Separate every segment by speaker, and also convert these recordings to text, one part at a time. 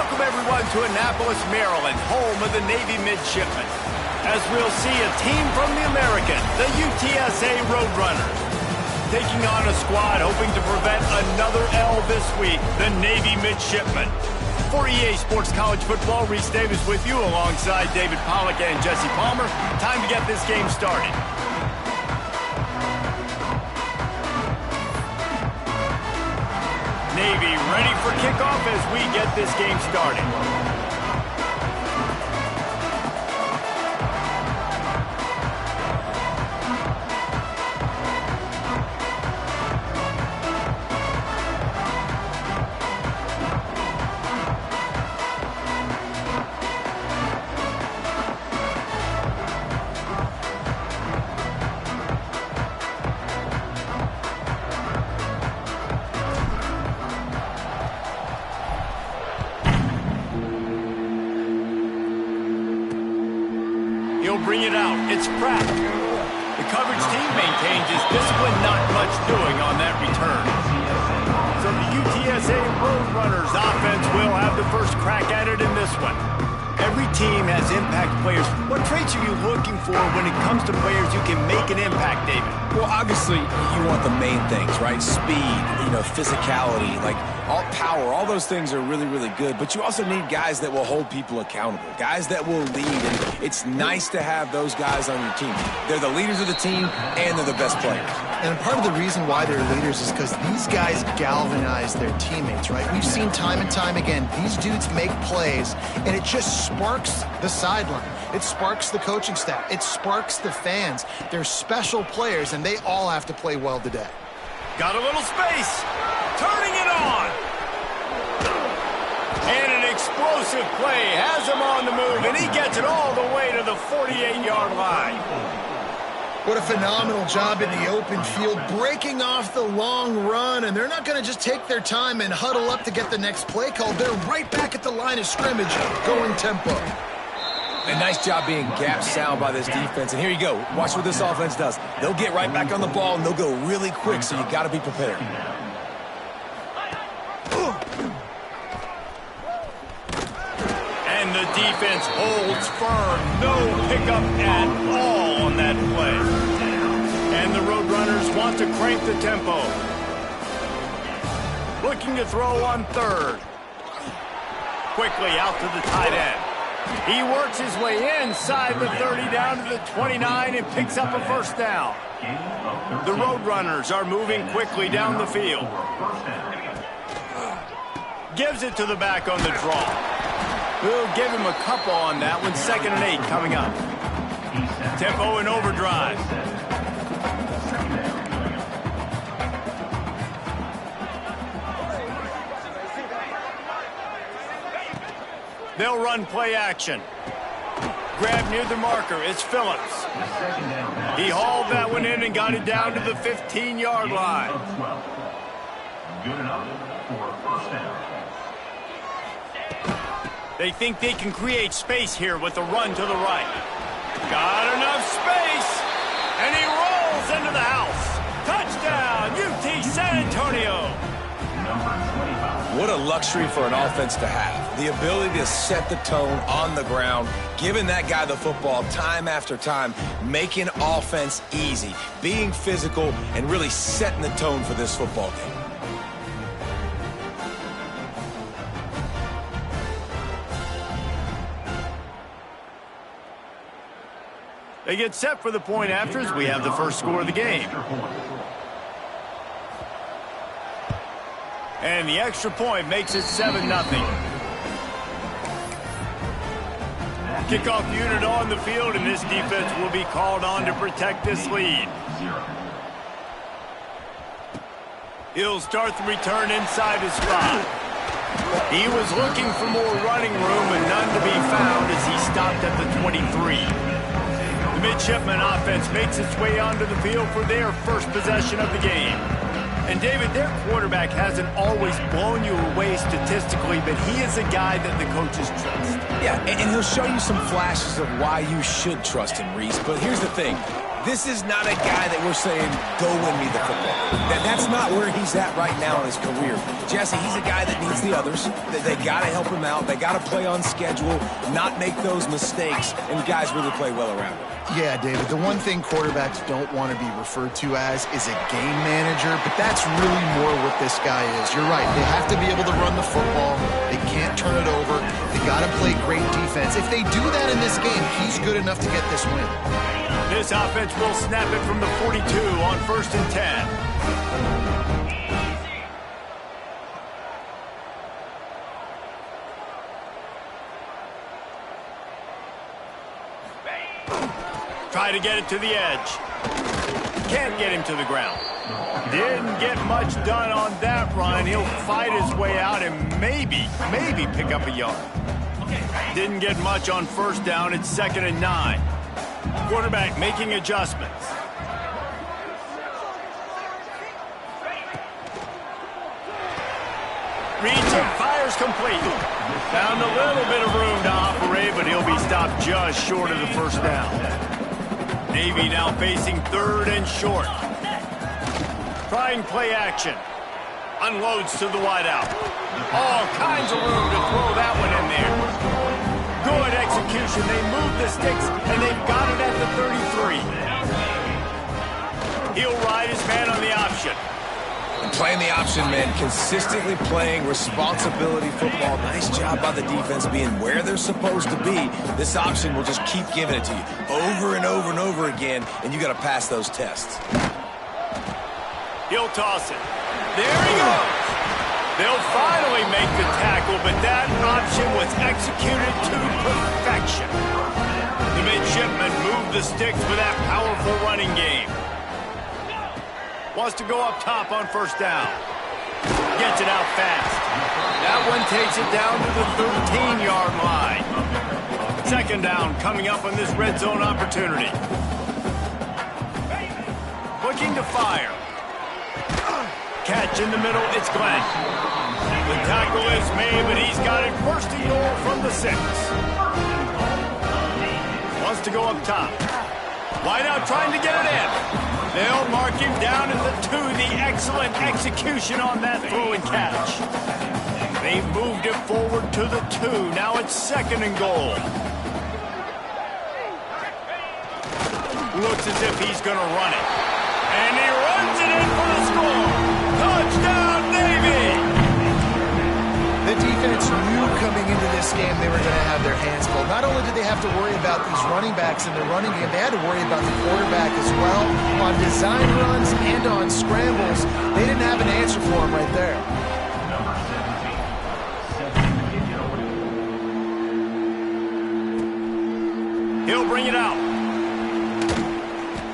Speaker 1: Welcome, everyone, to Annapolis, Maryland, home of the Navy Midshipmen. As we'll see a team from the American, the UTSA Roadrunners, taking on a squad hoping to prevent another L this week, the Navy Midshipmen. For EA Sports College Football, Reese Davis with you alongside David Pollack and Jesse Palmer. Time to get this game started. Navy ready for kickoff as we get this game started. He'll bring it out. It's Pratt. The coverage team maintains his discipline, not much doing on that return. So the UTSA Roadrunners offense will have the first crack at it in this one. Every team has impact players. What traits are you looking for when it comes to players who can make an impact, David?
Speaker 2: Well, obviously, you want the main things, right? Speed, physicality, like all power, all those things are really, really good. But you also need guys that will hold people accountable, guys that will lead. And it's nice to have those guys on your team. They're the leaders of the team, and they're the best players.
Speaker 3: And part of the reason why they're leaders is because these guys galvanize their teammates, right? We've seen time and time again, these dudes make plays, and it just sparks the sideline. It sparks the coaching staff. It sparks the fans. They're special players, and they all have to play well today.
Speaker 1: Got a little space. Turning it on. And an explosive play has him on the move, and he gets it all the way to the 48-yard line.
Speaker 3: What a phenomenal job in the open field, breaking off the long run, and they're not going to just take their time and huddle up to get the next play called. They're right back at the line of scrimmage, going tempo.
Speaker 2: A nice job being gap sound by this defense. And here you go. Watch what this offense does. They'll get right back on the ball, and they'll go really quick, so you got to be prepared.
Speaker 1: And the defense holds firm. No pickup at all on that play. And the Roadrunners want to crank the tempo. Looking to throw on third. Quickly out to the tight end. He works his way inside the 30 down to the 29 and picks up a first down. The Roadrunners are moving quickly down the field. Gives it to the back on the draw. We'll give him a couple on that one. 2nd and 8 coming up. Tempo and overdrive. They'll run play action. Grab near the marker. It's Phillips. He hauled that one in and got it down to the 15-yard line. Good enough for a first down. They think they can create space here with the run to the right. Got enough space, and he rolls into the house. Touchdown, UT San Antonio.
Speaker 2: What a luxury for an offense to have. The ability to set the tone on the ground, giving that guy the football time after time, making offense easy, being physical, and really setting the tone for this football game.
Speaker 1: They get set for the point after as we have the first score of the game. And the extra point makes it 7-0. Kickoff unit on the field, and this defense will be called on to protect this lead. He'll start the return inside his spot. He was looking for more running room, and none to be found as he stopped at the 23. The Midshipman offense makes its way onto the field for their first possession of the game. And, David, their quarterback hasn't always blown you away statistically, but he is a guy that the coaches trust.
Speaker 2: Yeah, and he'll show you some flashes of why you should trust him, Reese. But here's the thing. This is not a guy that we're saying, go win me the football. That's not where he's at right now in his career. Jesse, he's a guy that needs the others. They got to help him out. They got to play on schedule, not make those mistakes, and guys really play well around him.
Speaker 3: Yeah, David, the one thing quarterbacks don't want to be referred to as is a game manager, but that's really more what this guy is. You're right. They have to be able to run the football. They can't turn it over. They got to play great defense. If they do that in this game, he's good enough to get this win.
Speaker 1: This offense will snap it from the 42 on 1st and 10. Try to get it to the edge. Can't get him to the ground. Didn't get much done on that run. He'll fight his way out and maybe pick up a yard. Didn't get much on 1st down. It's 2nd and 9. Quarterback making adjustments. Reaching, fires complete. Found a little bit of room to operate, but he'll be stopped just short of the 1st down. Navy now facing 3rd and short. Trying play action. Unloads to the wideout. All kinds of room to throw that one in there. Good execution. They move the sticks, and they've got it at the 33. He'll ride his man on the option.
Speaker 2: Playing the option, man, consistently playing responsibility football. Nice job by the defense being where they're supposed to be. This option will just keep giving it to you over and over and over again, and you got to pass those tests.
Speaker 1: He'll toss it. There he goes. They'll finally make the tackle, but that option was executed to perfection. The midshipmen moved the sticks for that powerful running game. Wants to go up top on 1st down. Gets it out fast. That one takes it down to the 13-yard line. 2nd down coming up on this red zone opportunity. Looking to fire. Catch in the middle, it's Glenn. The tackle is made, but he's got it 1st and goal from the 6. Wants to go up top. Wide out trying to get it in. They'll mark him down at the 2. The excellent execution on that throw and catch. They've moved it forward to the 2. Now it's 2nd and goal. Looks as if he's going to run it. And he runs it in for the score. Touchdown, Navy!
Speaker 3: The defense knew coming into this game they were going to have their hands full. Not only did they have to worry about these running backs in their running game, they had to worry about the quarterback as well. On design runs and on scrambles, they didn't have an answer for him right there.
Speaker 1: He'll bring it out.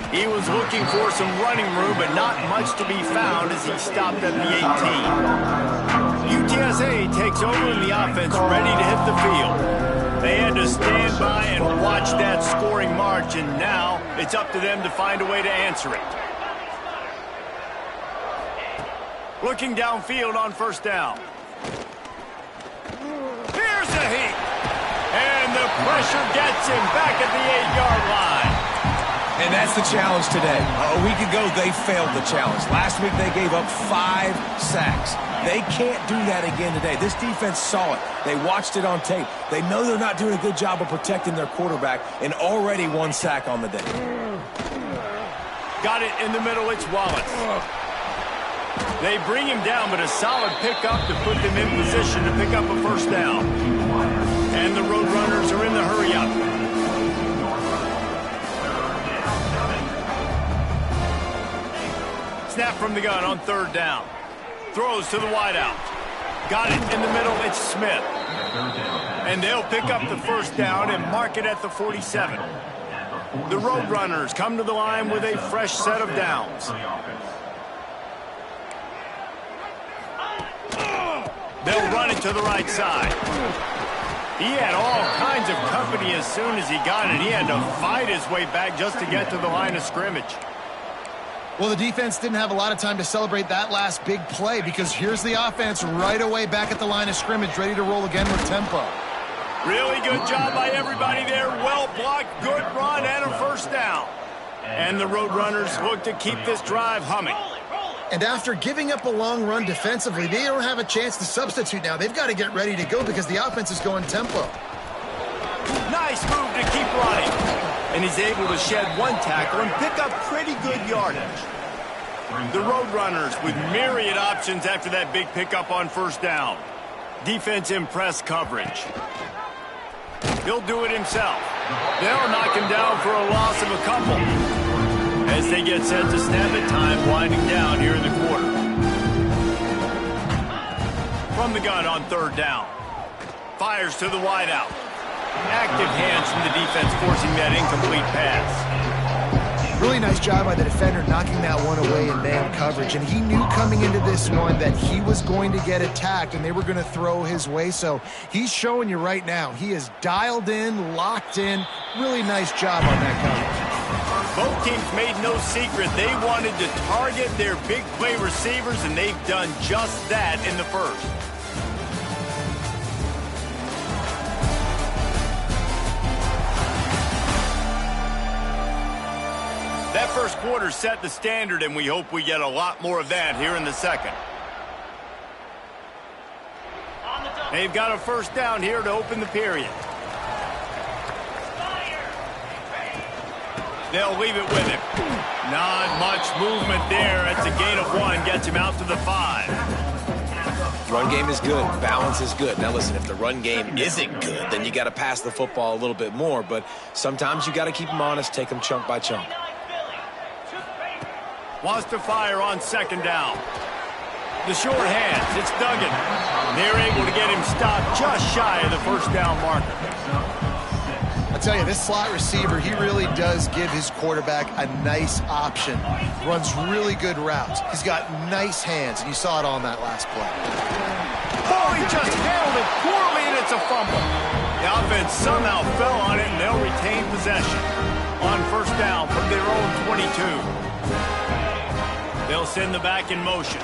Speaker 1: He was looking for some running room, but not much to be found as he stopped at the 18. UTSA takes over in the offense, ready to hit the field. They had to stand by and watch that scoring march, and now it's up to them to find a way to answer it. Looking downfield on 1st down. Here's the heat. And the pressure gets him back at the 8-yard line.
Speaker 2: And that's the challenge today. A week ago, they failed the challenge. Last week, they gave up 5 sacks. They can't do that again today. This defense saw it. They watched it on tape. They know they're not doing a good job of protecting their quarterback, and already 1 sack on the day.
Speaker 1: Got it in the middle. It's Wallace. They bring him down, but a solid pickup to put them in position to pick up a 1st down. And the Roadrunners are in the hurry-up. Snap from the gun on 3rd down. Throws to the wideout. Got it in the middle. It's Smith. And they'll pick up the 1st down and mark it at the 47. The Roadrunners come to the line with a fresh set of downs. They'll run it to the right side. He had all kinds of company as soon as he got it. He had to fight his way back just to get to the line of scrimmage.
Speaker 3: Well, the defense didn't have a lot of time to celebrate that last big play because here's the offense right away back at the line of scrimmage, ready to roll again with tempo.
Speaker 1: Really good job by everybody there. Well blocked, good run, and a 1st down. And the Roadrunners look to keep this drive humming.
Speaker 3: And after giving up a long run defensively, they don't have a chance to substitute now. They've got to get ready to go because the offense is going tempo.
Speaker 1: Nice move to keep running. And he's able to shed one tackle and pick up pretty good yardage. The Roadrunners with myriad options after that big pickup on first down. Defense in press coverage. He'll do it himself. They'll knock him down for a loss of a couple. As they get set to snap it, time winding down here in the quarter. From the gun on third down. Fires to the wideout. Active hands from the defense forcing that incomplete pass.
Speaker 3: Really nice job by the defender knocking that one away in man coverage. And he knew coming into this one that he was going to get attacked and they were going to throw his way. So he's showing you right now. He is dialed in, locked in. Really nice job on that coverage.
Speaker 1: Both teams made no secret they wanted to target their big play receivers, and they've done just that in the first. That first quarter set the standard, and we hope we get a lot more of that here in the second. They've got a first down here to open the period. They'll leave it with him. Not much movement there. It's a gain of 1. Gets him out to the 5.
Speaker 2: Run game is good. Balance is good. Now, listen, if the run game isn't good, then you got to pass the football a little bit more. But sometimes you got to keep them honest, take them chunk by chunk.
Speaker 1: Wants to fire on second down. The short hands. It's Duggan. They're able to get him stopped just shy of the first down marker.
Speaker 3: I tell you, this slot receiver, he really does give his quarterback a nice option. Runs really good routes. He's got nice hands, and you saw it on that last play.
Speaker 1: Oh, he just handled it poorly, and it's a fumble. The offense somehow fell on it, and they'll retain possession. On first down from their own 22. They'll send the back in motion.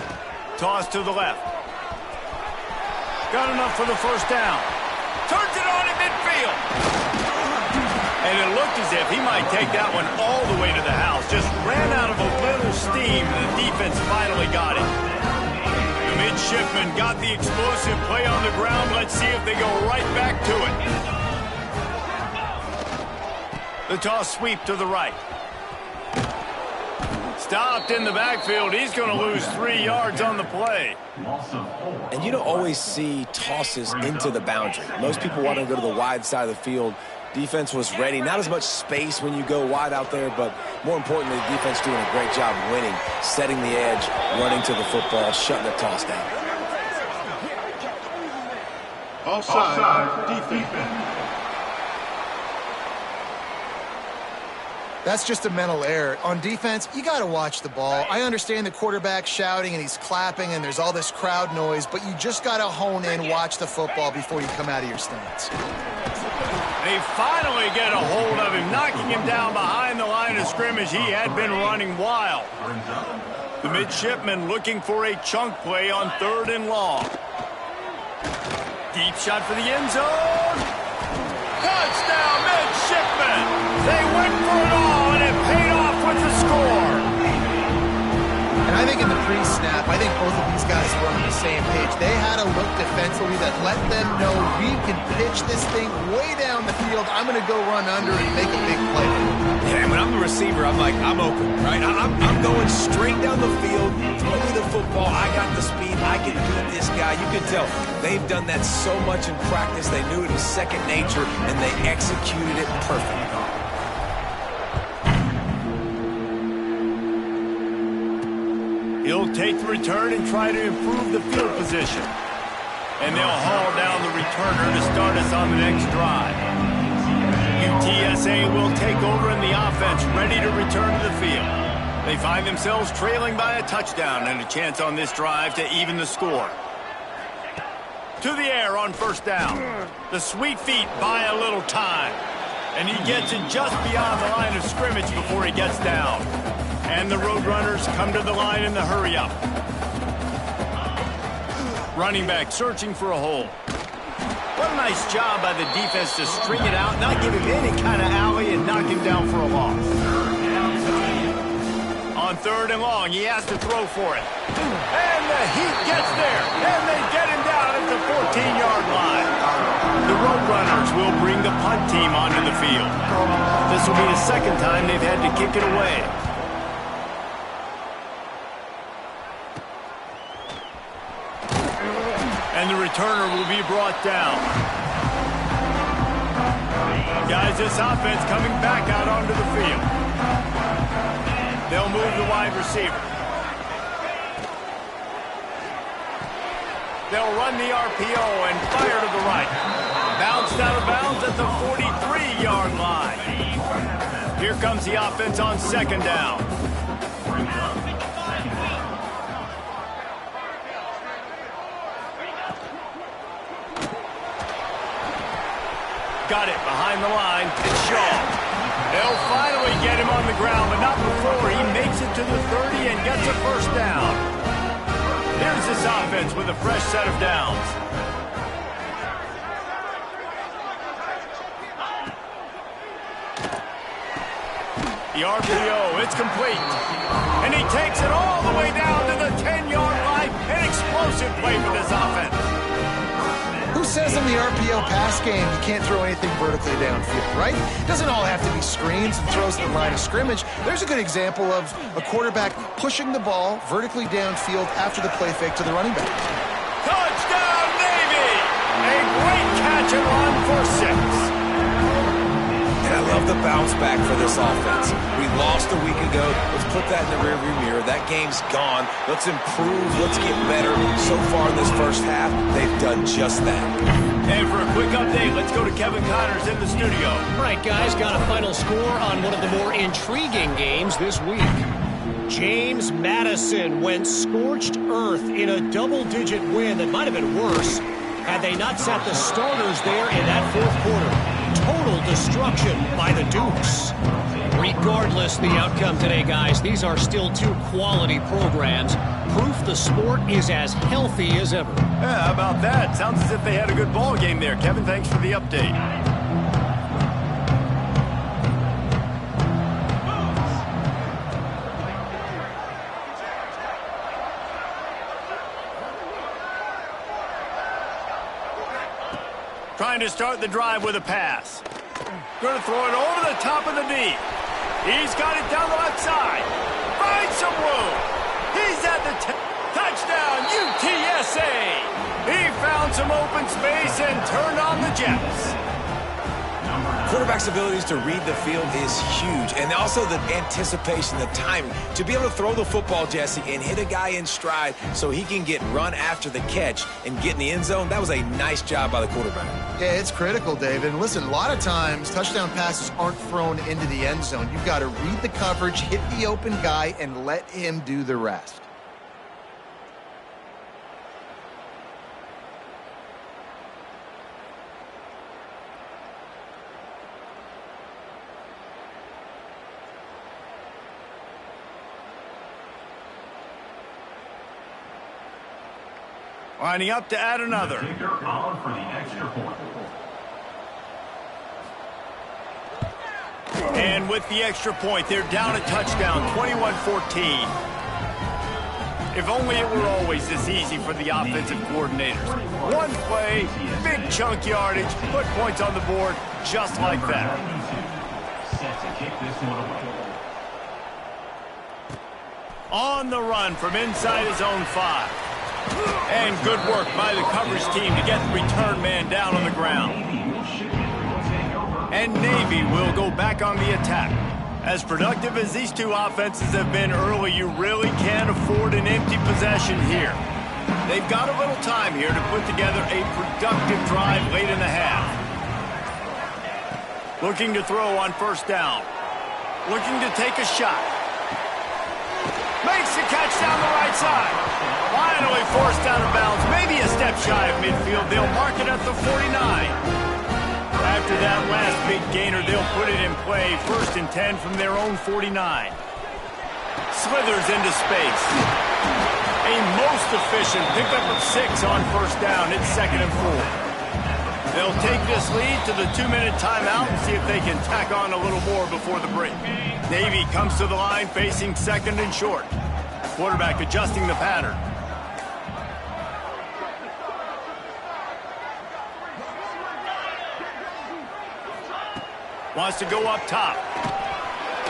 Speaker 1: Toss to the left. Got enough for the first down. Turns it on in midfield. And it looked as if he might take that one all the way to the house. Just ran out of a little steam, and the defense finally got it. The midshipmen got the explosive play on the ground. Let's see if they go right back to it. The toss sweep to the right. Stopped in the backfield. He's going to lose 3 yards on the play.
Speaker 2: And you don't always see tosses into the boundary. Most people want to go to the wide side of the field. Defense was ready. Not as much space when you go wide out there, but more importantly, the defense doing a great job winning, setting the edge, running to the football, shutting the toss down.
Speaker 4: Offside defense.
Speaker 3: That's just a mental error. On defense, you got to watch the ball. I understand the quarterback shouting and he's clapping and there's all this crowd noise, but you just got to hone in, watch the football before you come out of your stance.
Speaker 1: They finally get a hold of him, knocking him down behind the line of scrimmage. He had been running wild. The midshipmen looking for a chunk play on 3rd and long. Deep shot for the end zone. Touchdown, midshipmen. They went for it all, and it paid off with the score.
Speaker 3: And I think in the pre-snap, I think both of these guys were on the same page. They had a look defensively that let them know we can pitch this thing way down the field. I'm going to go run under and make a big play.
Speaker 2: Yeah, and when I'm the receiver, I'm like, I'm open, right? I'm going straight down the field, throw me the football. I got the speed. I can beat this guy. You can tell they've done that so much in practice. They knew it was second nature, and they executed it perfectly.
Speaker 1: He'll take the return and try to improve the field position. And they'll haul down the returner to start us on the next drive. UTSA will take over in the offense, ready to return to the field. They find themselves trailing by a touchdown and a chance on this drive to even the score. To the air on first down. The sweet feet buy a little time. And he gets it just beyond the line of scrimmage before he gets down. And the Roadrunners come to the line in the hurry-up. Running back searching for a hole. What a nice job by the defense to string it out, not give him any kind of alley, and knock him down for a loss. On On 3rd and long, he has to throw for it. And the Heat gets there, and they get him down at the 14-yard line. The Roadrunners will bring the punt team onto the field. This will be the 2nd time they've had to kick it away. And the returner will be brought down. Guys, this offense coming back out onto the field. They'll move the wide receiver. They'll run the RPO and fire to the right. Bounced out of bounds at the 43-yard line. Here comes the offense on 2nd down. Got it behind the line. It's Shaw. They'll finally get him on the ground, but not before he makes it to the 30 and gets a 1st down. Here's this offense with a fresh set of downs. The RPO, it's complete. And he takes it all the way down to the 10-yard line. An explosive play for this offense.
Speaker 3: Who says in the RPO pass game you can't throw anything vertically downfield, right? It doesn't all have to be screens and throws at the line of scrimmage. There's a good example of a quarterback pushing the ball vertically downfield after the play fake to the running back.
Speaker 1: Touchdown, Navy! A great catch and run for 6.
Speaker 2: And I love the bounce back for this offense. We lost a week ago. Let's put that in the rearview mirror. That game's gone. Let's improve. Let's get better. So far in this 1st half, they've done just that.
Speaker 1: And for a quick update, let's go to Kevin Connors in the studio.
Speaker 5: All right, guys, got a final score on one of the more intriguing games this week. James Madison went scorched earth in a double-digit win that might have been worse had they not sat the starters there in that 4th quarter. Total destruction by the Dukes. Regardless the outcome today, guys, these are still 2 quality programs. Proof the sport is as healthy as ever.
Speaker 1: Yeah, how about that? Sounds as if they had a good ball game there. Kevin, thanks for the update. Trying to start the drive with a pass. Going to throw it over the top of the D. He's got it down the left side. Finds some room. He's at the touchdown, UTSA. He found some open space and turned on the Jets.
Speaker 2: Quarterback's abilities to read the field is huge, and also the anticipation, the timing. To be able to throw the football, Jesse, and hit a guy in stride so he can get run after the catch and get in the end zone, that was a nice job by the quarterback.
Speaker 3: Yeah, it's critical, David. And listen, a lot of times touchdown passes aren't thrown into the end zone. You've got to read the coverage, hit the open guy, and let him do the rest.
Speaker 1: Lining up to add another. And with the extra point, they're down a touchdown, 21-14. If only it were always this easy for the offensive coordinators. One play, big chunk yardage, put points on the board just like that. On the run from inside his own 5. And good work by the coverage team to get the return man down on the ground. And Navy will go back on the attack. As productive as these 2 offenses have been early, you really can't afford an empty possession here. They've got a little time here to put together a productive drive late in the half. Looking to throw on 1st down. Looking to take a shot. Makes the catch down the right side. Finally forced out of bounds. Maybe a step shy of midfield. They'll mark it at the 49. After that last big gainer, they'll put it in play. 1st and 10 from their own 49. Slithers into space. A most efficient pickup of 6 on 1st down. It's 2nd and 4. They'll take this lead to the 2-minute timeout and see if they can tack on a little more before the break. Navy comes to the line facing 2nd and short. Quarterback adjusting the pattern. Wants to go up top.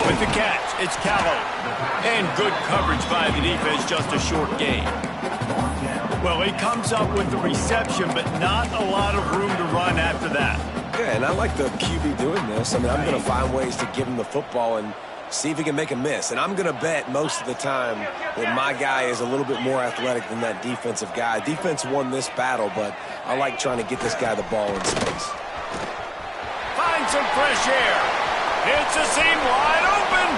Speaker 1: With the catch, it's Callow. And good coverage by the defense, just a short gain. Well, he comes up with the reception, but not a lot of room to run after that.
Speaker 2: Yeah, and I like the QB doing this. I mean, I'm going to find ways to give him the football and see if he can make a miss. And I'm going to bet most of the time that my guy is a little bit more athletic than that defensive guy. Defense won this battle, but I like trying to get this guy the ball in space.
Speaker 1: Find some fresh air. It's a seam wide open.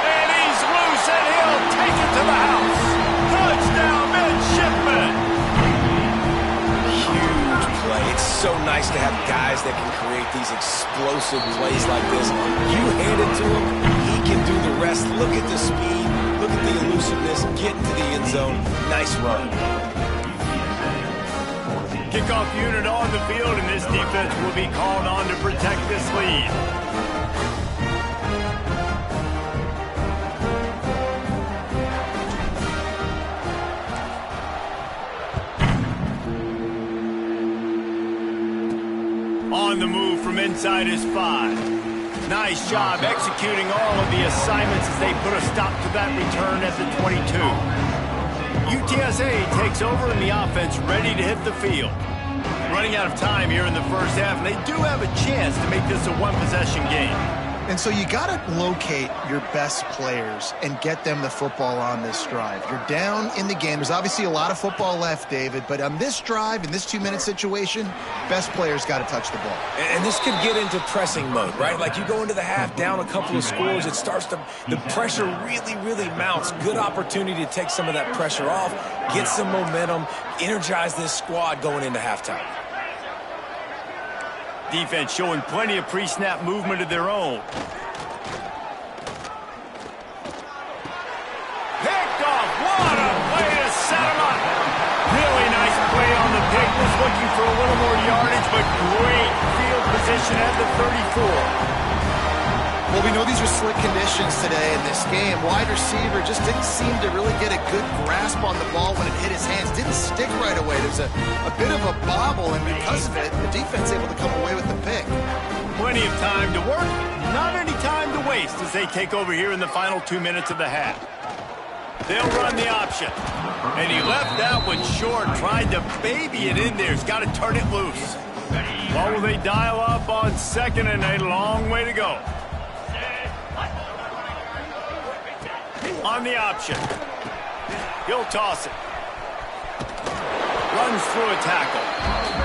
Speaker 1: And he's loose, and he'll take it to the house. Touchdown, midshipman.
Speaker 2: Huge play. It's so nice to have guys that can create these explosive plays like this. You hand it to him, he can do the rest. Look at the speed. Look at the elusiveness. Get into the end zone. Nice run.
Speaker 1: Kickoff unit on the field, and this defense will be called on to protect this lead. On the move from inside his 5. Nice job executing all of the assignments as they put a stop to that return at the 22. UTSA takes over in the offense, ready to hit the field. Running out of time here in the first half, and they do have a chance to make this a one-possession game.
Speaker 3: And so you got to locate your best players and get them the football on this drive. You're down in the game. There's obviously a lot of football left, David, but on this drive, in this 2-minute situation, best players got to touch the ball.
Speaker 2: And this could get into pressing mode, right? Like you go into the half down a couple of scores, it starts to, the pressure really, really mounts. Good opportunity to take some of that pressure off, get some momentum, energize this squad going into halftime.
Speaker 1: Defense showing plenty of pre-snap movement of their own. Picked off. What a way to set him up. Really nice play on the pick. Was looking for a little more yardage, but great field position at the 34.
Speaker 3: Well, we know these are slick conditions today in this game. Wide receiver just didn't seem to really get a good grasp on the ball when it hit his hands. Didn't stick right away. There's a bit of a bobble, and because of it, the defense able to come away with the pick.
Speaker 1: Plenty of time to work, not any time to waste as they take over here in the final 2 minutes of the half. They'll run the option. And he left that one short, tried to baby it in there. He's got to turn it loose. What will they dial up on 2nd and a long way to go? On the option. He'll toss it. Runs through a tackle.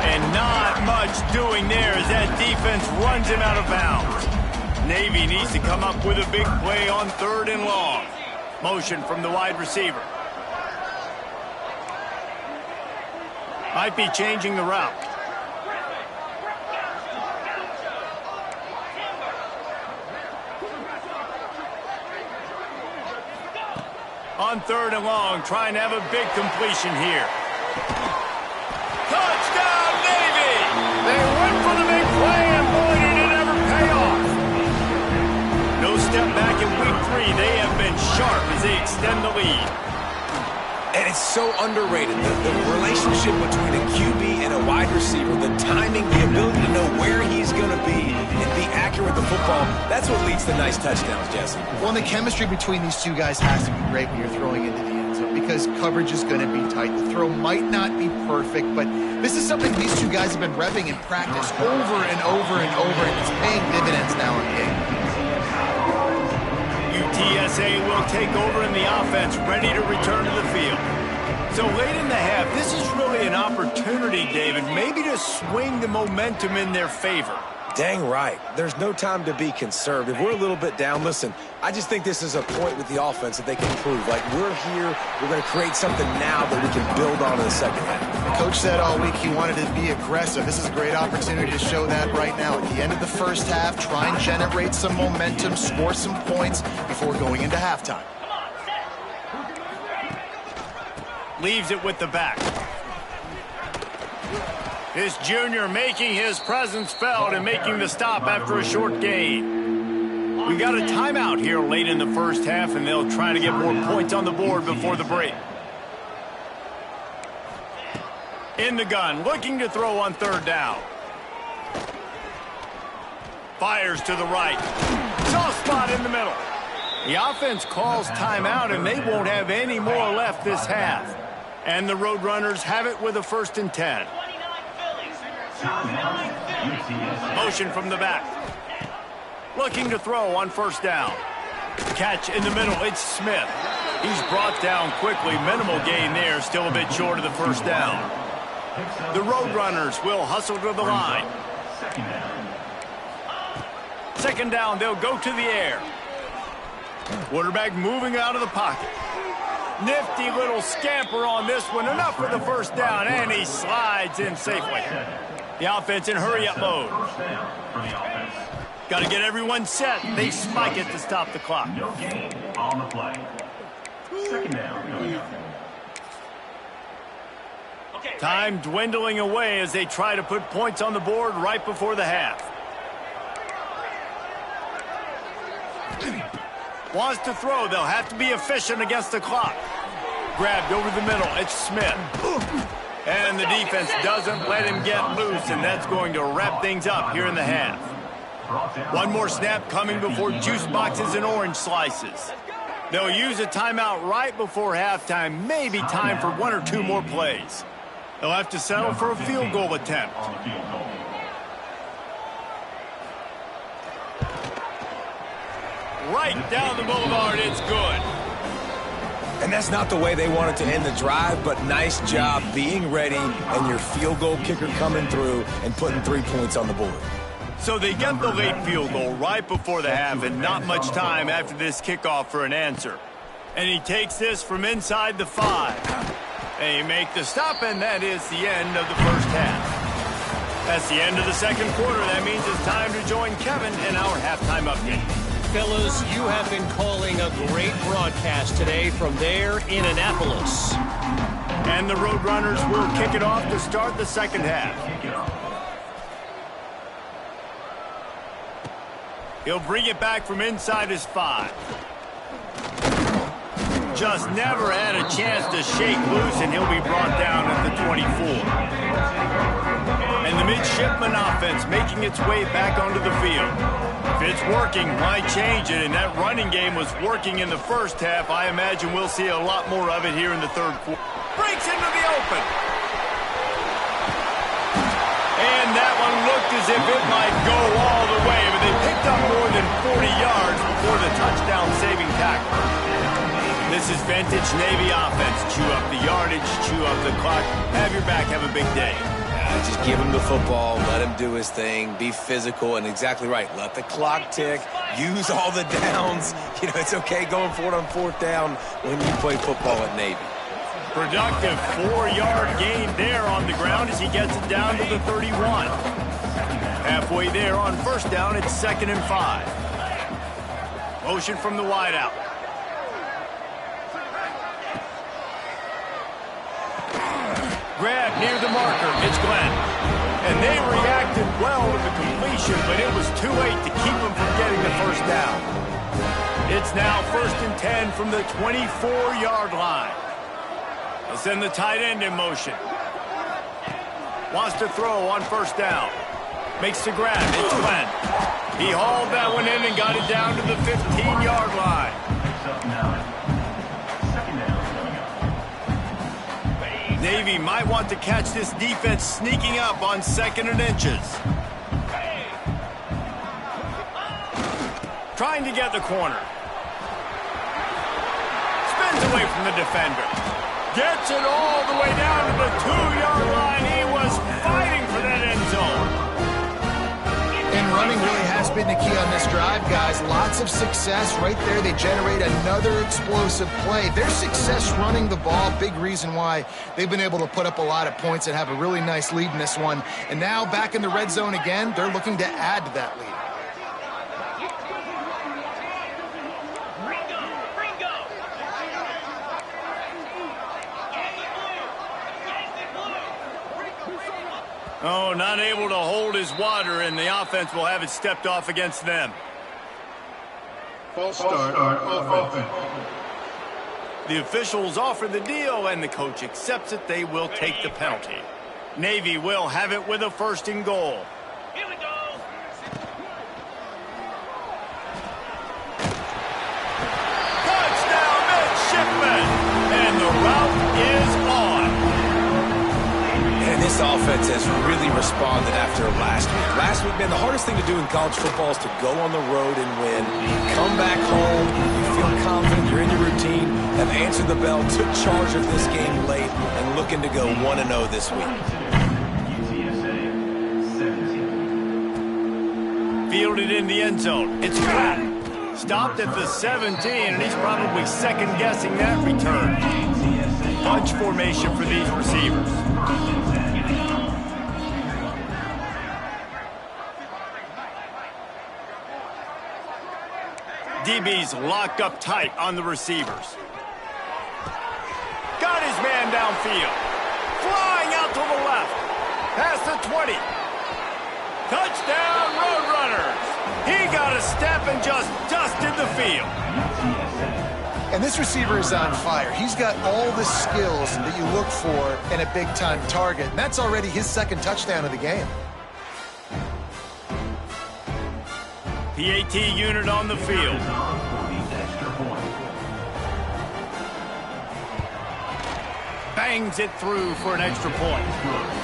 Speaker 1: And not much doing there as that defense runs him out of bounds. Navy needs to come up with a big play on 3rd and long. Motion from the wide receiver. Might be changing the route. On 3rd and long, trying to have a big completion here. Touchdown, Navy! They went for the big play, and boy, did it ever pay off. No step back in week 3. They have been sharp as they extend the lead.
Speaker 2: And it's so underrated. The relationship between a QB and a wide receiver, the timing, the ability to know where he's going to be and be accurate with the football, that's what leads to nice touchdowns, Jesse.
Speaker 3: Well, and the chemistry between these two guys has to be great when you're throwing into the end zone because coverage is going to be tight. The throw might not be perfect, but this is something these two guys have been repping in practice over and over and over, and it's paying dividends now in game.
Speaker 1: UTSA will take over in the offense, ready to return to the field. So late in the half, this is really an opportunity, David, maybe to swing the momentum in their favor.
Speaker 2: Dang right. There's no time to be conservative. We're a little bit down. Listen, I just think this is a point with the offense that they can prove. Like, we're here. We're going to create something now that we can build on in the second half.
Speaker 3: The coach said all week he wanted to be aggressive. This is a great opportunity to show that right now. At the end of the first half, try and generate some momentum, score some points before going into halftime.
Speaker 1: Leaves it with the back. This junior making his presence felt and making the stop after a short gain. We got a timeout here late in the first half, and they'll try to get more points on the board before the break. In the gun, looking to throw on third down. Fires to the right. Soft spot in the middle. The offense calls timeout, and they won't have any more left this half. And the Roadrunners have it with a 1st and 10. Motion from the back. Looking to throw on 1st down. Catch in the middle. It's Smith. He's brought down quickly. Minimal gain there. Still a bit short of the 1st down. The Roadrunners will hustle to the line. 2nd down. They'll go to the air. Quarterback moving out of the pocket. Nifty little scamper on this one. Enough for the 1st down, and he slides in safely. The offense in hurry-up mode. Got to get everyone set. They spike it to stop the clock.
Speaker 6: No gain on the play. 2nd down.
Speaker 1: Time dwindling away as they try to put points on the board right before the half. Wants to throw. They'll have to be efficient against the clock. Grabbed over the middle. It's Smith. And the defense doesn't let him get loose, and that's going to wrap things up here in the half. One more snap coming before juice boxes and orange slices. They'll use a timeout right before halftime. Maybe time for 1 or 2 more plays. They'll have to settle for a field goal attempt. Right down the boulevard, it's good.
Speaker 2: And that's not the way they wanted to end the drive, but nice job being ready and your field goal kicker coming through and putting 3 points on the board.
Speaker 1: So they get the late field goal right before the half, and not much time after this kickoff for an answer. And he takes this from inside the 5. They make the stop, and that is the end of the first half. That's the end of the 2nd quarter. That means it's time to join Kevin in our halftime update.
Speaker 5: Fellas, you have been calling a great broadcast today from there in Annapolis.
Speaker 1: And the Roadrunners will kick it off to start the 2nd half. He'll bring it back from inside his 5. Just never had a chance to shake loose, and he'll be brought down at the 24. And the midshipman offense making its way back onto the field. If it's working, why change it? And that running game was working in the first half. I imagine we'll see a lot more of it here in the 3rd quarter. Breaks into the open. And that one looked as if it might go all the way, but they picked up more than 40 yards before the touchdown-saving tackle. This is vintage Navy offense. Chew up the yardage, chew up the clock. Have your back, have a big day.
Speaker 2: Just give him the football, let him do his thing, be physical, and exactly right. Let the clock tick, use all the downs. You know, it's okay going for it on 4th down when you play football at Navy.
Speaker 1: Productive 4-yard gain there on the ground as he gets it down to the 31. Halfway there on 1st down, it's 2nd and 5. Motion from the wideout. Grab near the marker. It's Glenn. And they reacted well to the completion, but it was too late to keep them from getting the 1st down. It's now 1st and 10 from the 24-yard line. They'll send the tight end in motion. Wants to throw on 1st down. Makes the grab. It's Glenn. He hauled that one in and got it down to the 15-yard line. Navy might want to catch this defense sneaking up on 2nd and inches. Trying to get the corner. Spins away from the defender. Gets it all the way down to the 2-yard line. He was fighting for that end zone.
Speaker 3: And running really has been the key on this drive, guys. Lots of success right there. They generate another explosive play. Their success running the ball, big reason why they've been able to put up a lot of points and have a really nice lead in this one. And now back in the red zone again, they're looking to add to that lead.
Speaker 1: Oh, not able to hold his water, and the offense will have it stepped off against them.
Speaker 4: False start offense.
Speaker 1: The officials offer the deal, and the coach accepts it. They will take the penalty. Navy will have it with a 1st and goal.
Speaker 6: Here we go.
Speaker 1: Touchdown, midshipmen! And the route is on.
Speaker 2: And this offense has really responded after last week. Last week, man, the hardest thing to do in college football is to go on the road and win. Come back home, you feel confident, you're in your routine, have answered the bell, took charge of this game late, and looking to go 1-0 this week.
Speaker 1: Fielded in the end zone. It's flat. Stopped at the 17, and he's probably second-guessing that return. Bunch formation for these receivers. DB's locked up tight on the receivers. Got his man downfield. Flying out to the left. Past the 20. Touchdown, Roadrunners. He got a step and just dusted the field.
Speaker 3: And this receiver is on fire. He's got all the skills that you look for in a big-time target. And that's already his 2nd touchdown of the game.
Speaker 1: PAT unit on the field. Bangs it through for an extra point.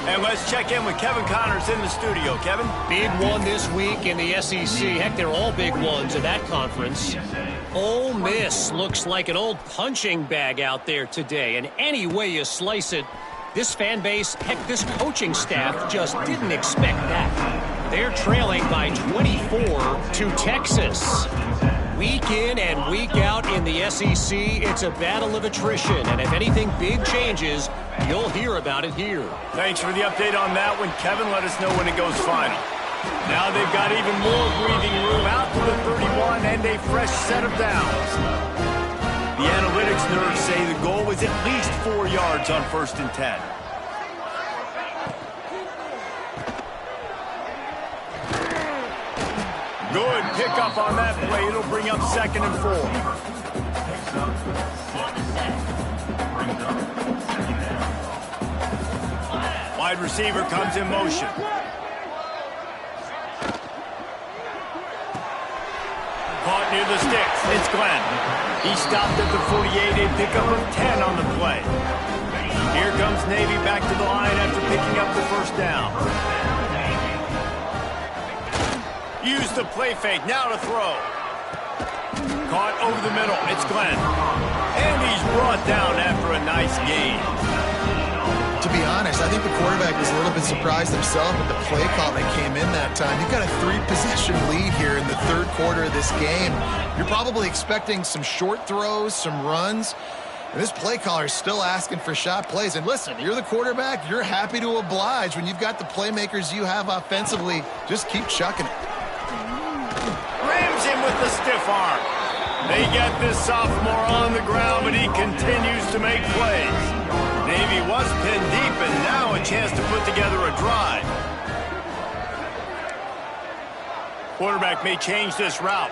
Speaker 1: And let's check in with Kevin Connors in the studio. Kevin?
Speaker 5: Big one this week in the SEC. Heck, they're all big ones in that conference. Ole Miss looks like an old punching bag out there today. And any way you slice it, this fan base, heck, this coaching staff just didn't expect that. They're trailing by 24 to Texas. Week in and week out in the SEC, it's a battle of attrition. And if anything big changes, you'll hear about it here.
Speaker 1: Thanks for the update on that one, Kevin. Let us know when it goes final. Now they've got even more breathing room out to the 31 and a fresh set of downs. The analytics nerds say the goal was at least 4 yards on 1st and 10. Good pickup on that play. It'll bring up 2nd and 4. Wide receiver comes in motion. Caught near the sticks. It's Glenn. He stopped at the 48 and pickup of 10 on the play. Here comes Navy back to the line after picking up the 1st down. Use the play fake, now to throw. Caught over the middle, it's Glenn. And he's brought down after a nice gain.
Speaker 3: To be honest, I think the quarterback was a little bit surprised himself with the play call that came in that time. You've got a 3-possession lead here in the 3rd quarter of this game. You're probably expecting some short throws, some runs. And this play caller is still asking for shot plays. And listen, you're the quarterback. You're happy to oblige. When you've got the playmakers you have offensively, just keep chucking it.
Speaker 1: Rams him with the stiff arm. They get this sophomore on the ground, but he continues to make plays. Navy was pinned deep, and now a chance to put together a drive. Quarterback may change this route.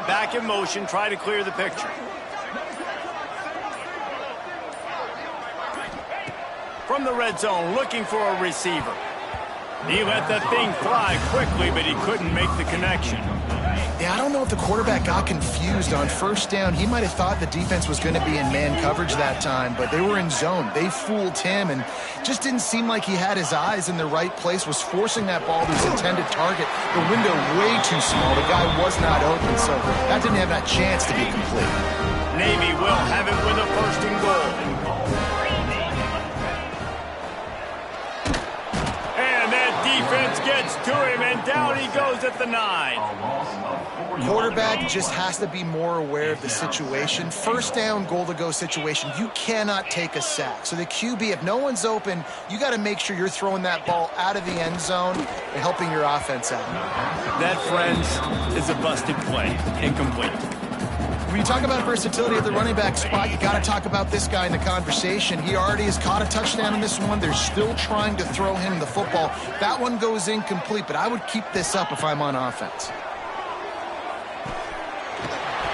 Speaker 1: Back in motion, try to clear the picture. From the red zone, looking for a receiver. He let that thing fly quickly, but he couldn't make the connection.
Speaker 3: Yeah, I don't know if the quarterback got confused on 1st down. He might have thought the defense was going to be in man coverage that time, but they were in zone. They fooled him, and just didn't seem like he had his eyes in the right place, was forcing that ball to his intended target. The window way too small. The guy was not open, so that didn't have that chance to be complete.
Speaker 1: Navy will have it with a 1st and goal. Defense gets to him, and down he goes at the 9.
Speaker 3: Quarterback just has to be more aware of the situation. 1st down, goal-to-go situation. You cannot take a sack. So the QB, if no one's open, you got to make sure you're throwing that ball out of the end zone and helping your offense out.
Speaker 1: That, friends, is a busted play. Incomplete.
Speaker 3: when you talk about versatility at the running back spot, you got to talk about this guy in the conversation. He already has caught a touchdown in this one. They're still trying to throw him the football. That one goes incomplete, but I would keep this up if I'm on offense.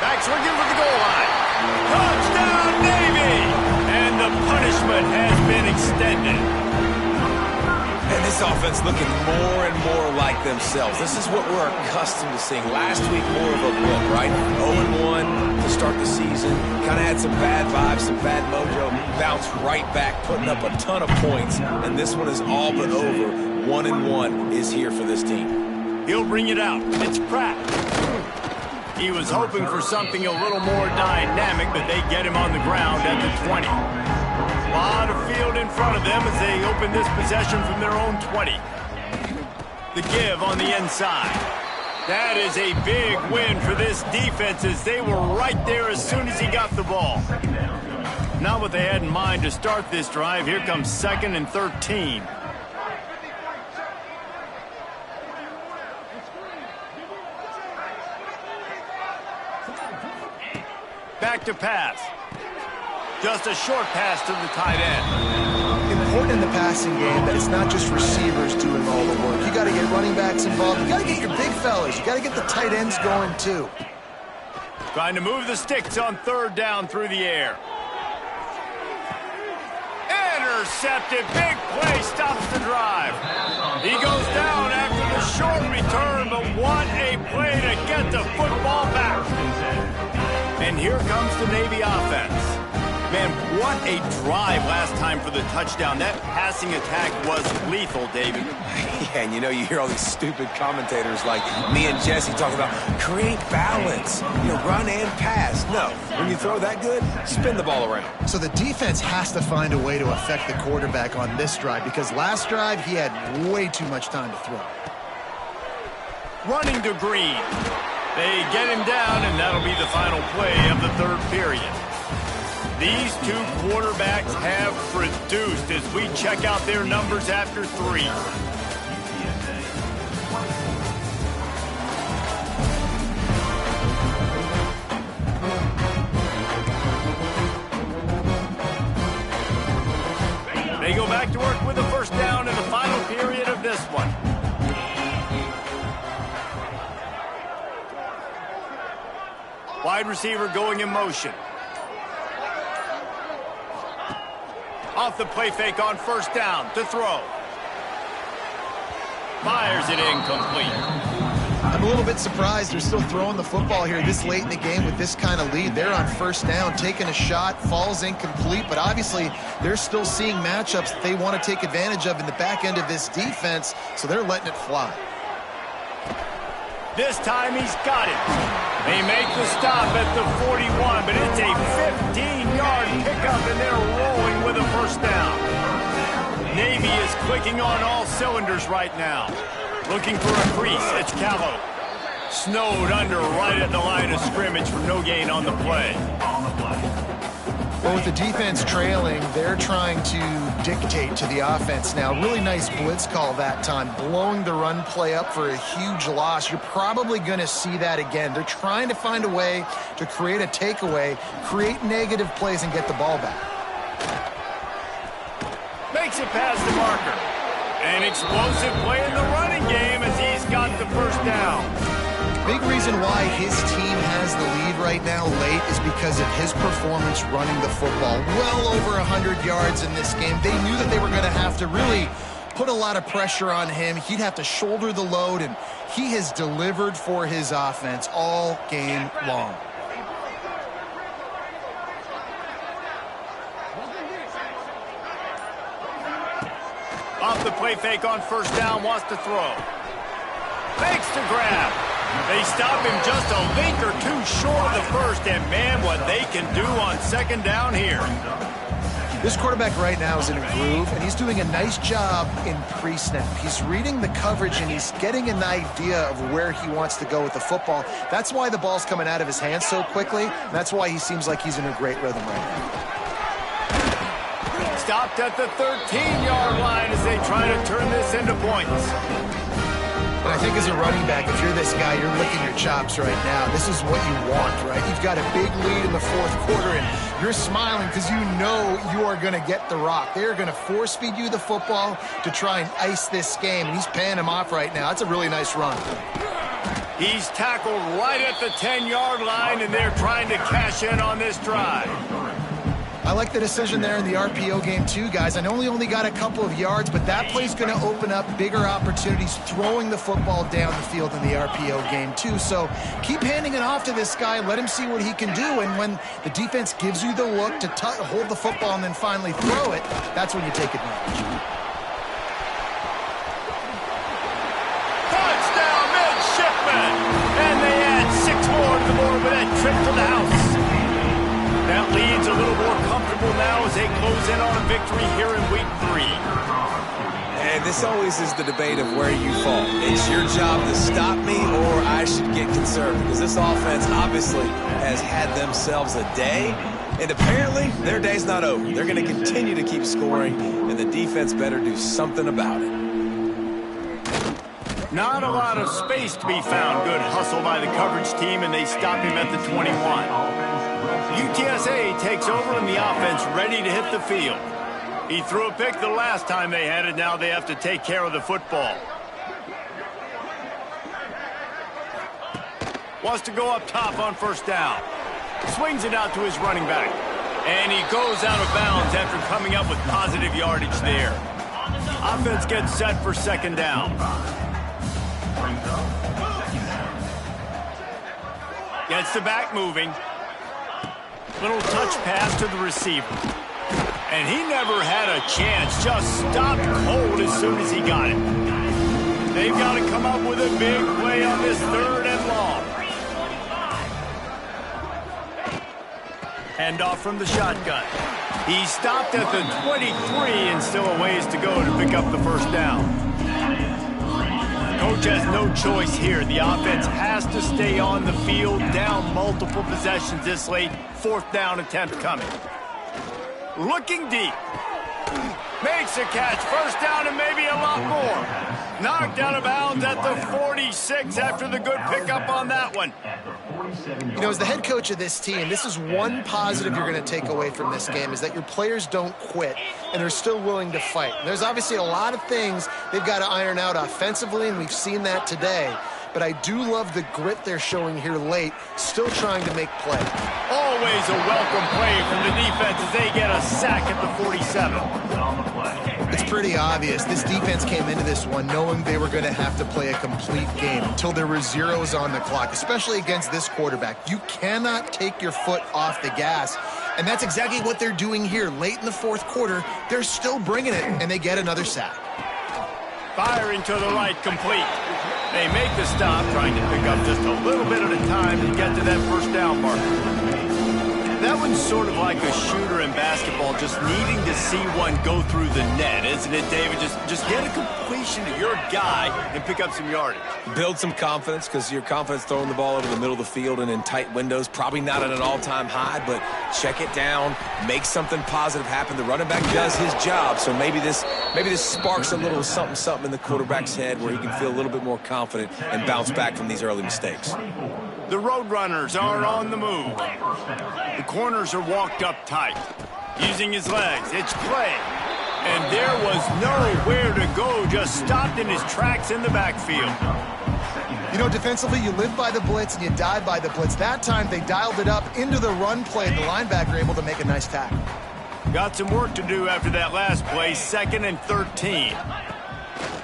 Speaker 1: Back swinging for the goal line. Touchdown, Navy! And the punishment has been extended.
Speaker 2: And this offense looking more and more like themselves. This is what we're accustomed to seeing. Last week, more of a book, right? 0-1 to start the season. Kind of had some bad vibes, some bad mojo. Bounced right back, putting up a ton of points. And this one is all but over. 1-1 is here for this team.
Speaker 1: He'll bring it out. It's Pratt. He was hoping for something a little more dynamic, but they get him on the ground at the 20. A lot of field in front of them as they open this possession from their own 20. The give on the inside. That is a big win for this defense as they were right there as soon as he got the ball. Not what they had in mind to start this drive. Here comes 2nd and 13. Back to pass. Just a short pass to the tight end.
Speaker 3: Important in the passing game that it's not just receivers doing all the work. You got to get running backs involved. You got to get your big fellas. You got to get the tight ends going too.
Speaker 1: Trying to move the sticks on 3rd down through the air. Intercepted. Big play stops the drive. He goes down after the short return, but what a play to get the football back. And here comes the Navy offense. Man, what a drive last time for the touchdown. That passing attack was lethal, David.
Speaker 2: Yeah, and you hear all these stupid commentators like me and Jesse talking about create balance, run and pass. No, when you throw that good, spin the ball around.
Speaker 3: So the defense has to find a way to affect the quarterback on this drive because last drive he had way too much time to throw.
Speaker 1: Running to Green. They get him down, and that'll be the final play of the 3rd period. These two quarterbacks have produced as we check out their numbers after 3. They go back to work with a 1st down in the final period of this one. Wide receiver going in motion. Off the play fake on 1st down to throw. Fires it incomplete.
Speaker 3: I'm a little bit surprised they're still throwing the football here this late in the game with this kind of lead. They're on 1st down, taking a shot, falls incomplete, but obviously they're still seeing matchups that they want to take advantage of in the back end of this defense, so they're letting it fly.
Speaker 1: This time he's got it. They make the stop at the 41, but it's a 15-yard pickup, and they're rolling with a 1st down. Navy is clicking on all cylinders right now. Looking for a crease. It's Callow. Snowed under right at the line of scrimmage for no gain on the play.
Speaker 3: Well, with the defense trailing, they're trying to dictate to the offense now. Really nice blitz call that time, blowing the run play up for a huge loss. You're probably going to see that again. They're trying to find a way to create a takeaway, create negative plays, and get the ball back.
Speaker 1: Makes it past the marker. An explosive play in the running game as he's got the 1st down.
Speaker 3: Big reason why his team has the lead right now late is because of his performance running the football. Well over 100 yards in this game. They knew that they were going to have to really put a lot of pressure on him. He'd have to shoulder the load, and he has delivered for his offense all game long.
Speaker 1: Off the play fake on 1st down, wants to throw. Fakes to grab. They stop him just a link or two short of the 1st, and man, what they can do on 2nd down here.
Speaker 3: This quarterback right now is in a groove, and he's doing a nice job in pre-snap. He's reading the coverage, and he's getting an idea of where he wants to go with the football. That's why the ball's coming out of his hands so quickly. That's why he seems like he's in a great rhythm right now.
Speaker 1: Stopped at the 13-yard line as they try to turn this into points.
Speaker 3: But I think as a running back, if you're this guy, you're licking your chops right now. This is what you want, right? You've got a big lead in the fourth quarter, and you're smiling because you know you are going to get the rock. They're going to force-feed you the football to try and ice this game, and he's paying him off right now. That's a really nice run.
Speaker 1: He's tackled right at the 10-yard line, and they're trying to cash in on this drive.
Speaker 3: I like the decision there in the RPO game too, guys. I know he only got a couple of yards, but that play's going to open up bigger opportunities throwing the football down the field in the RPO game too. So keep handing it off to this guy. Let him see what he can do. And when the defense gives you the look to hold the football and then finally throw it, that's when you take advantage.
Speaker 1: Touchdown, midshipman! And they add 6 more to the board with that trip to the house. That lead's a little more comfortable now as they close in on a victory here in week 3.
Speaker 2: And this always is the debate of where you fall. It's your job to stop me or I should get concerned, because this offense obviously has had themselves a day, and apparently their day's not over. They're going to continue to keep scoring, and the defense better do something about it.
Speaker 1: Not a lot of space to be found. Good hustle by the coverage team, and they stop him at the 21. UTSA takes over and the offense ready to hit the field. He threw a pick the last time they had it. Now they have to take care of the football. Wants to go up top on first down. Swings it out to his running back. And he goes out of bounds after coming up with positive yardage there. Offense gets set for second down. Gets the back moving. Little touch pass to the receiver. And he never had a chance. Just stopped cold as soon as he got it. They've got to come up with a big play on this 3rd and long. Handoff from the shotgun. He stopped at the 23 and still a ways to go to pick up the first down. Coach has no choice here. The offense has to stay on the field, down multiple possessions this late. 4th down attempt coming. Looking deep. Makes a catch. First down and maybe a lot more. Knocked out of bounds at the 46 after the good pickup on that one.
Speaker 3: You know, as the head coach of this team, this is one positive you're going to take away from this game, is that your players don't quit and they're still willing to fight. There's obviously a lot of things they've got to iron out offensively, and we've seen that today. But I do love the grit they're showing here late, still trying to make play.
Speaker 1: Always a welcome play from the defense as they get a sack at the 47.
Speaker 3: It's pretty obvious. This defense came into this one knowing they were going to have to play a complete game until there were zeros on the clock, especially against this quarterback. You cannot take your foot off the gas, and that's exactly what they're doing here. Late in the 4th quarter, they're still bringing it, and they get another sack.
Speaker 1: Firing to the right, complete. They make the stop, trying to pick up just a little bit at a time to get to that first down mark. That one's sort of like a shooter in basketball, just needing to see one go through the net, isn't it, David? Just get a completion to your guy and pick up some yardage.
Speaker 2: Build some confidence, because your confidence throwing the ball over the middle of the field and in tight windows, probably not at an all-time high, but check it down, make something positive happen. The running back does his job, so maybe this sparks a little something in the quarterback's head where he can feel a little bit more confident and bounce back from these early mistakes.
Speaker 1: The Roadrunners are on the move. The corners are walked up tight. Using his legs, it's play. And there was nowhere to go, just stopped in his tracks in the backfield.
Speaker 3: You know, defensively, you live by the blitz and you die by the blitz. That time, they dialed it up into the run play. The linebacker able to make a nice tackle.
Speaker 1: Got some work to do after that last play, 2nd and 13.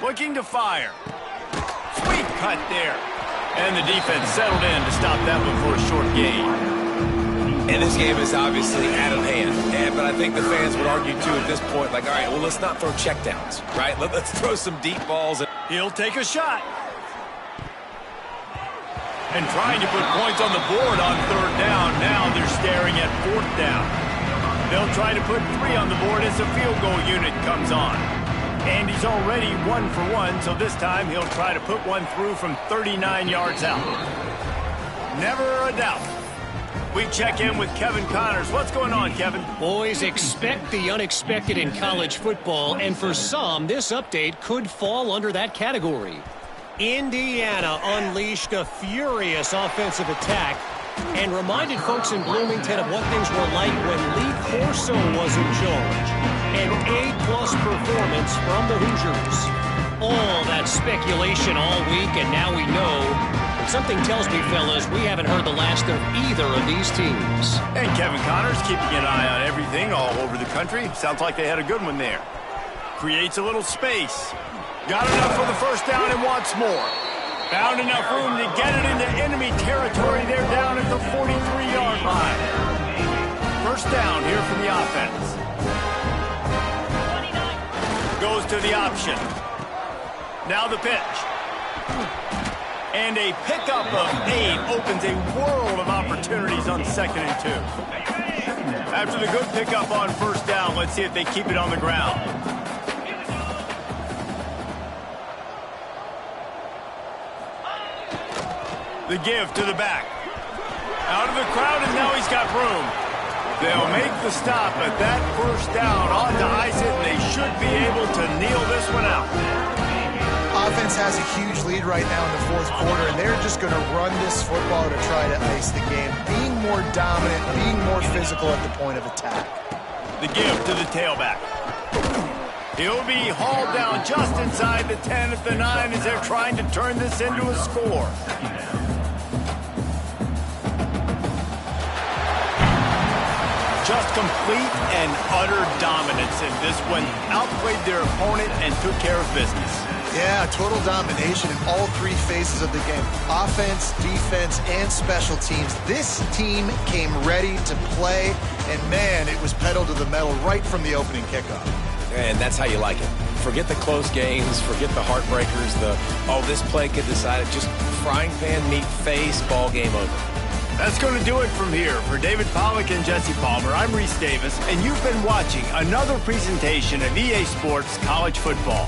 Speaker 1: Looking to fire. Sweet cut there. And the defense settled in to stop that one for a short gain.
Speaker 2: And this game is obviously out of hand. But I think the fans would argue, too, at this point, like, all right, well, let's not throw checkdowns, right? Let's throw some deep balls.
Speaker 1: He'll take a shot. And trying to put points on the board on 3rd down. Now they're staring at 4th down. They'll try to put 3 on the board as the field goal unit comes on. And he's already 1 for 1, so this time he'll try to put one through from 39 yards out. Never a doubt. We check in with Kevin Connors. What's going on, Kevin?
Speaker 5: Boys, expect the unexpected in college football, and for some, this update could fall under that category. Indiana unleashed a furious offensive attack and reminded folks in Bloomington of what things were like when Lee Corso was in charge. An A-plus performance from the Hoosiers. All that speculation all week, and now we know. Something tells me, fellas, we haven't heard the last of either of these teams.
Speaker 1: And Kevin Connors keeping an eye on everything all over the country. Sounds like they had a good one there. Creates a little space. Got enough for the first down and wants more. Found enough room to get it into enemy territory. They're down at the 43-yard line. First down here for the offense. Goes to the option. Now the pitch. And a pickup of 8 opens a world of opportunities on 2nd and 2. After the good pickup on first down, let's see if they keep it on the ground. The give to the back. Out of the crowd, and now he's got room. They'll make the stop, but that first down ought to ice it, and they should be able to kneel this one out.
Speaker 3: Offense has a huge lead right now in the fourth quarter, and they're just going to run this football to try to ice the game. Being more dominant, being more physical at the point of attack.
Speaker 1: The give to the tailback. He'll be hauled down just inside the 10 at the 9 as they're trying to turn this into a score. Just complete and utter dominance in this one. Outplayed their opponent and took care of business.
Speaker 3: Yeah, total domination in all 3 phases of the game. Offense, defense, and special teams. This team came ready to play, and man, it was pedal to the metal right from the opening kickoff.
Speaker 2: And that's how you like it. Forget the close games, forget the heartbreakers, this play could decide it. Just frying pan, meat face, ball game over.
Speaker 1: That's going to do it from here. For David Pollack and Jesse Palmer, I'm Reese Davis, and you've been watching another presentation of EA Sports College Football.